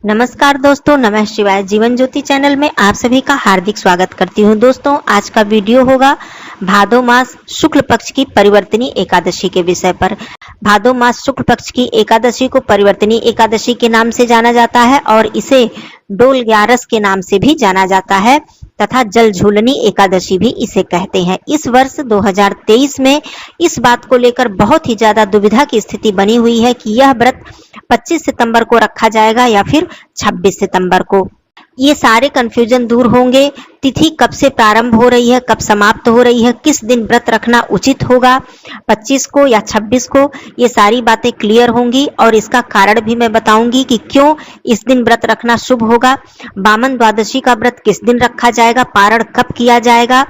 नमस्कार दोस्तों, नमः शिवाय। जीवन ज्योति चैनल में आप सभी का हार्दिक स्वागत करती हूँ। दोस्तों, आज का वीडियो होगा भादो मास शुक्ल पक्ष की परिवर्तनी एकादशी के विषय पर। भादो मास शुक्ल पक्ष की एकादशी को परिवर्तनी एकादशी के नाम से जाना जाता है और इसे डोल ग्यारस के नाम से भी जाना जाता है तथा जल झूलनी एकादशी भी इसे कहते हैं। इस वर्ष 2023 में इस बात को लेकर बहुत ही ज्यादा दुविधा की स्थिति बनी हुई है कि यह व्रत 25 सितंबर को रखा जाएगा या फिर 26 सितंबर को। ये सारे कंफ्यूजन दूर होंगे। तिथि कब से प्रारंभ हो रही है, कब समाप्त हो रही है, किस दिन व्रत रखना उचित होगा, 25 को या 26 को, ये सारी बातें क्लियर होंगी और इसका कारण भी मैं बताऊंगी कि क्यों इस दिन व्रत रखना शुभ होगा। वामन द्वादशी का व्रत किस दिन रखा जाएगा, पारण कब किया जाएगा,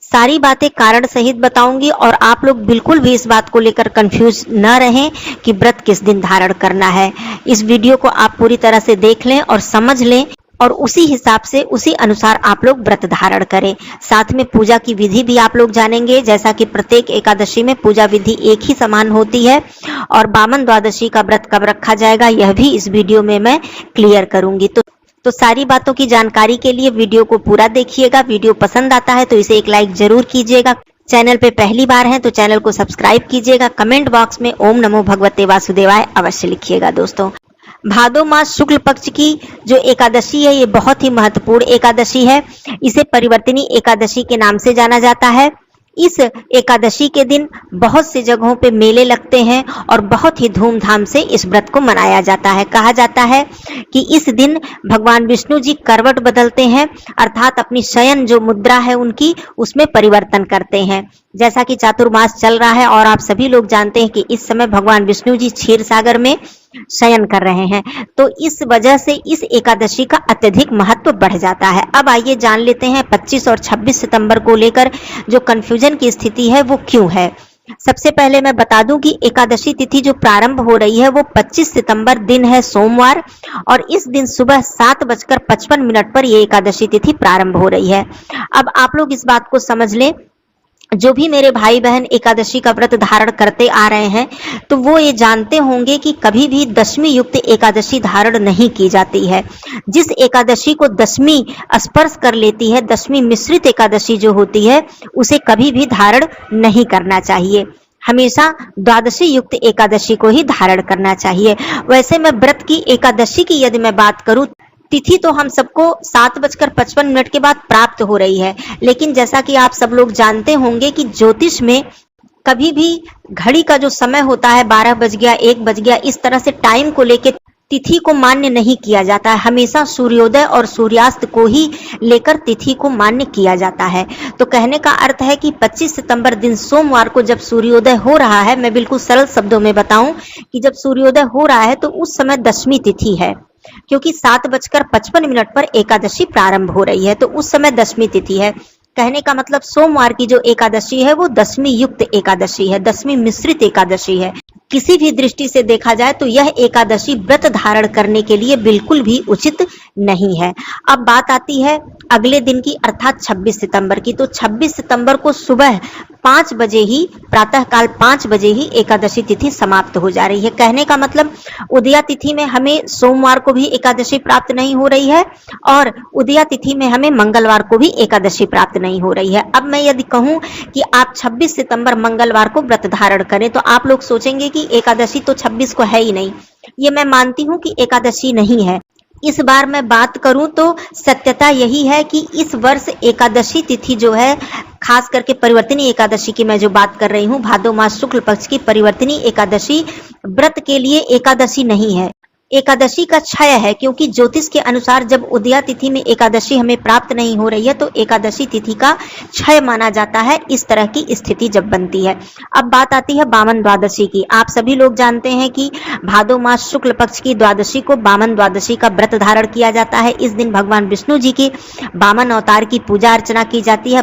सारी बातें कारण सहित बताऊंगी और आप लोग बिल्कुल भी इस बात को लेकर कंफ्यूज न रहें कि व्रत किस दिन धारण करना है। इस वीडियो को आप पूरी तरह से देख लें और समझ लें और उसी हिसाब से उसी अनुसार आप लोग व्रत धारण करें। साथ में पूजा की विधि भी आप लोग जानेंगे, जैसा कि प्रत्येक एकादशी में पूजा विधि एक ही समान होती है और वामन द्वादशी का व्रत कब रखा जाएगा यह भी इस वीडियो में मैं क्लियर करूंगी। तो सारी बातों की जानकारी के लिए वीडियो को पूरा देखिएगा। वीडियो पसंद आता है तो इसे एक लाइक जरूर कीजिएगा। चैनल पे पहली बार हैं तो चैनल को सब्सक्राइब कीजिएगा। कमेंट बॉक्स में ओम नमो भगवते वासुदेवाय अवश्य लिखिएगा। दोस्तों, भादो मास शुक्ल पक्ष की जो एकादशी है ये बहुत ही महत्वपूर्ण एकादशी है। इसे परिवर्तनी एकादशी के नाम से जाना जाता है। इस एकादशी के दिन बहुत सी जगहों पे मेले लगते हैं और बहुत ही धूमधाम से इस व्रत को मनाया जाता है। कहा जाता है कि इस दिन भगवान विष्णु जी करवट बदलते हैं, अर्थात अपनी शयन जो मुद्रा है उनकी उसमें परिवर्तन करते हैं। जैसा कि चातुर्मास चल रहा है और आप सभी लोग जानते हैं कि इस समय भगवान विष्णु जी क्षीर सागर में शयन कर रहे हैं, तो इस वजह से इस एकादशी का अत्यधिक महत्व बढ़ जाता है। अब आइए जान लेते हैं 25 और 26 सितंबर को लेकर जो कंफ्यूजन की स्थिति है वो क्यों है। सबसे पहले मैं बता दूं कि एकादशी तिथि जो प्रारंभ हो रही है वो 25 सितंबर दिन है, सोमवार, और इस दिन सुबह 7:55 पर ये एकादशी तिथि प्रारंभ हो रही है। अब आप लोग इस बात को समझ लें, जो भी मेरे भाई बहन एकादशी का व्रत धारण करते आ रहे हैं तो वो ये जानते होंगे कि कभी भी दशमी युक्त एकादशी धारण नहीं की जाती है। जिस एकादशी को दशमी स्पर्श कर लेती है, दशमी मिश्रित एकादशी जो होती है, उसे कभी भी धारण नहीं करना चाहिए। हमेशा द्वादशी युक्त एकादशी को ही धारण करना चाहिए। वैसे मैं व्रत की एकादशी की यदि मैं बात करूं, तिथि तो हम सबको 7:55 के बाद प्राप्त हो रही है, लेकिन जैसा कि आप सब लोग जानते होंगे कि ज्योतिष में कभी भी घड़ी का जो समय होता है 12 बज गया, 1 बज गया, इस तरह से टाइम को लेकर तिथि को मान्य नहीं किया जाता है। हमेशा सूर्योदय और सूर्यास्त को ही लेकर तिथि को मान्य किया जाता है। तो कहने का अर्थ है कि 25 सितंबर दिन सोमवार को जब सूर्योदय हो रहा है, मैं बिल्कुल सरल शब्दों में बताऊं कि जब सूर्योदय हो रहा है तो उस समय दशमी तिथि है, क्योंकि 7:55 पर एकादशी प्रारंभ हो रही है, तो उस समय दशमी तिथि है। कहने का मतलब सोमवार की जो एकादशी है वो दशमी युक्त एकादशी है, दशमी मिश्रित एकादशी है। किसी भी दृष्टि से देखा जाए तो यह एकादशी व्रत धारण करने के लिए बिल्कुल भी उचित नहीं है। अब बात आती है अगले दिन की, अर्थात 26 सितंबर की। तो 26 सितंबर को सुबह 5 बजे ही, प्रातःकाल 5 बजे ही एकादशी तिथि समाप्त हो जा रही है। कहने का मतलब उदया तिथि में हमें सोमवार को भी एकादशी प्राप्त नहीं हो रही है और उदया तिथि में हमें मंगलवार को भी एकादशी प्राप्त नहीं हो रही है। अब मैं यदि कहूं कि आप 26 सितंबर मंगलवार को व्रत धारण करें तो आप लोग सोचेंगे कि एकादशी तो 26 को है ही नहीं। ये मैं मानती हूं कि एकादशी नहीं है। इस बार मैं बात करूं तो सत्यता यही है कि इस वर्ष एकादशी तिथि जो है, खास करके परिवर्तनी एकादशी की मैं जो बात कर रही हूं, भादो मास शुक्ल पक्ष की परिवर्तनी एकादशी व्रत के लिए एकादशी नहीं है, एकादशी का क्षय है। क्योंकि ज्योतिष के अनुसार जब उदया तिथि में एकादशी हमें प्राप्त नहीं हो रही है तो एकादशी तिथि का क्षय माना जाता है। इस तरह की स्थिति जब बनती है। अब बात आती है वामन द्वादशी की। आप सभी लोग जानते हैं कि भादो मास शुक्ल पक्ष की द्वादशी को वामन द्वादशी का व्रत धारण किया जाता है। इस दिन भगवान विष्णु जी की वामन अवतार की पूजा अर्चना की जाती है।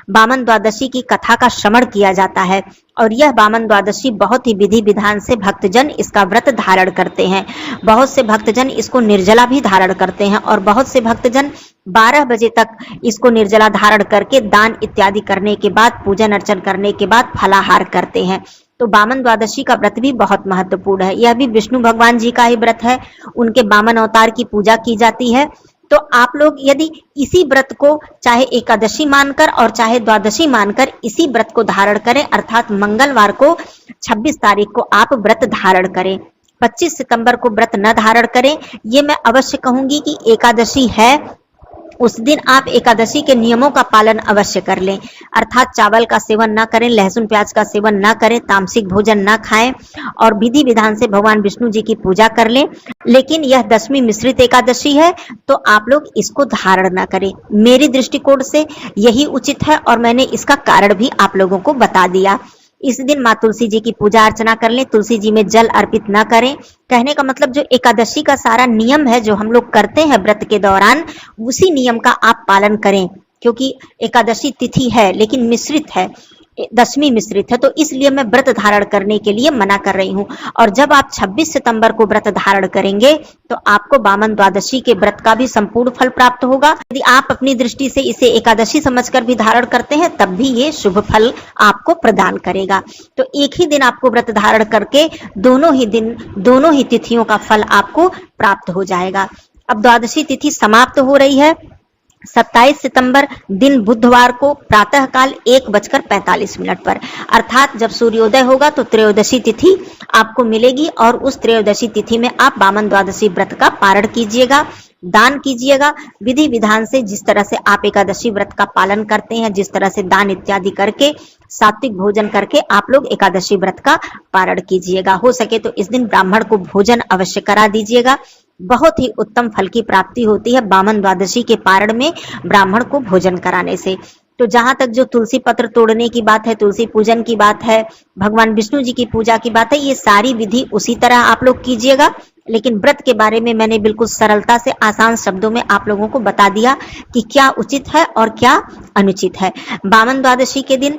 वामन द्वादशी की कथा का श्रवण किया जाता है और यह वामन द्वादशी बहुत ही विधि विधान से भक्तजन इसका व्रत धारण करते हैं। बहुत से भक्तजन इसको निर्जला भी धारण करते हैं और बहुत से भक्तजन 12 बजे तक इसको निर्जला धारण करके दान इत्यादि करने के बाद, पूजन अर्चन करने के बाद फलाहार करते हैं। तो वामन द्वादशी का व्रत भी बहुत महत्वपूर्ण है। यह भी विष्णु भगवान जी का ही व्रत है, उनके वामन अवतार की पूजा की जाती है। तो आप लोग यदि इसी व्रत को चाहे एकादशी मानकर और चाहे द्वादशी मानकर इसी व्रत को धारण करें, अर्थात मंगलवार को 26 तारीख को आप व्रत धारण करें। 25 सितंबर को व्रत न धारण करें। ये मैं अवश्य कहूंगी कि एकादशी है, उस दिन आप एकादशी के नियमों का पालन अवश्य कर लें, अर्थात चावल का सेवन न करें, लहसुन प्याज का सेवन न करें, तामसिक भोजन न खाएं और विधि विधान से भगवान विष्णु जी की पूजा कर लें। लेकिन यह दशमी मिश्रित एकादशी है, तो आप लोग इसको धारण न करें। मेरी दृष्टिकोण से यही उचित है और मैंने इसका कारण भी आप लोगों को बता दिया। इस दिन माँ तुलसी जी की पूजा अर्चना कर लें, तुलसी जी में जल अर्पित न करें। कहने का मतलब जो एकादशी का सारा नियम है जो हम लोग करते हैं व्रत के दौरान, उसी नियम का आप पालन करें, क्योंकि एकादशी तिथि है लेकिन मिश्रित है, दशमी मिश्रित है, तो इसलिए मैं व्रत धारण करने के लिए मना कर रही हूँ। और जब आप 26 सितंबर को व्रत धारण करेंगे तो आपको वामन द्वादशी के व्रत का भी संपूर्ण फल प्राप्त होगा। यदि आप अपनी दृष्टि से इसे एकादशी समझकर भी धारण करते हैं तब भी ये शुभ फल आपको प्रदान करेगा। तो एक ही दिन आपको व्रत धारण करके दोनों ही तिथियों का फल आपको प्राप्त हो जाएगा। अब द्वादशी तिथि समाप्त हो रही है। 27 सितंबर दिन बुधवार को प्रातःकाल 1:45 पर, अर्थात जब सूर्योदय होगा तो त्रयोदशी तिथि आपको मिलेगी और उस त्रयोदशी तिथि में आप वामन द्वादशी व्रत का पारण कीजिएगा, दान कीजिएगा। विधि विधान से जिस तरह से आप एकादशी व्रत का पालन करते हैं, जिस तरह से दान इत्यादि करके, सात्विक भोजन करके आप लोग एकादशी व्रत का पारण कीजिएगा। हो सके तो इस दिन ब्राह्मण को भोजन अवश्य करा दीजिएगा। बहुत ही उत्तम फल की प्राप्ति होती है वामन द्वादशी के पारण में ब्राह्मण को भोजन कराने से। तो जहां तक जो तुलसी पत्र तोड़ने की बात है, तुलसी पूजन की बात है, भगवान विष्णु जी की पूजा की बात है, ये सारी विधि उसी तरह आप लोग कीजिएगा। लेकिन व्रत के बारे में मैंने बिल्कुल सरलता से आसान शब्दों में आप लोगों को बता दिया कि क्या उचित है और क्या अनुचित है। वामन द्वादशी के दिन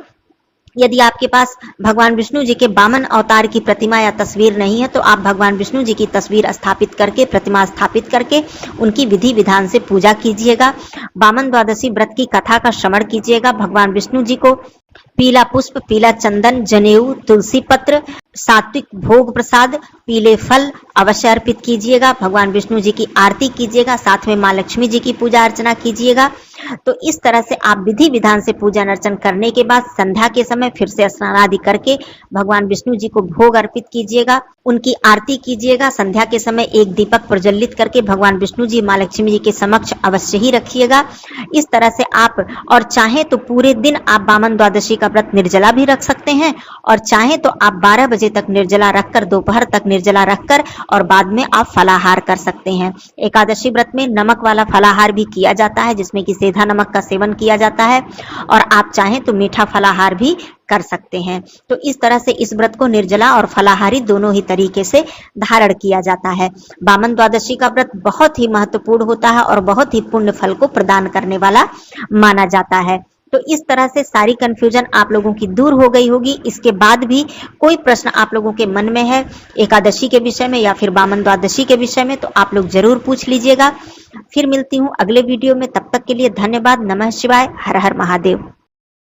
यदि आपके पास भगवान विष्णु जी के वामन अवतार की प्रतिमा या तस्वीर नहीं है तो आप भगवान विष्णु जी की तस्वीर स्थापित करके, प्रतिमा स्थापित करके उनकी विधि विधान से पूजा कीजिएगा। वामन द्वादशी व्रत की कथा का श्रवण कीजिएगा। भगवान विष्णु जी को पीला पुष्प, पीला चंदन, जनेऊ, तुलसी पत्र, सात्विक भोग प्रसाद, पीले फल अवश्य अर्पित कीजिएगा। भगवान विष्णु जी की आरती कीजिएगा, साथ में माँ लक्ष्मी जी की पूजा अर्चना कीजिएगा। तो इस तरह से आप विधि विधान से पूजन अर्चन करने के बाद संध्या के समय फिर से स्नान आदि करके भगवान विष्णु जी को भोग अर्पित कीजिएगा, उनकी आरती कीजिएगा। संध्या के समय एक दीपक प्रज्वलित करके भगवान विष्णु जी, माँ लक्ष्मी जी के समक्ष अवश्य ही रखिएगा। इस तरह से आप, और चाहे तो पूरे दिन आप वामन द्वादशी का व्रत निर्जला भी रख सकते हैं और चाहे तो आप 12 बजे तक निर्जला रखकर, दोपहर तक निर्जला रखकर और बाद में आप फलाहार कर सकते हैं। एकादशी व्रत में नमक वाला फलाहार भी किया जाता है, जिसमें कि सेंधा नमक का सेवन किया जाता है, और आप चाहें तो मीठा फलाहार भी कर सकते हैं। तो इस तरह से इस व्रत को निर्जला और फलाहारी दोनों ही तरीके से धारण किया जाता है। वामन द्वादशी का व्रत बहुत ही महत्वपूर्ण होता है और बहुत ही पुण्य फल को प्रदान करने वाला माना जाता है। तो इस तरह से सारी कंफ्यूजन आप लोगों की दूर हो गई होगी। इसके बाद भी कोई प्रश्न आप लोगों के मन में है एकादशी के विषय में या फिर वामन द्वादशी के विषय में, तो आप लोग जरूर पूछ लीजिएगा। फिर मिलती हूँ अगले वीडियो में, तब तक के लिए धन्यवाद। नमः शिवाय, हर हर महादेव।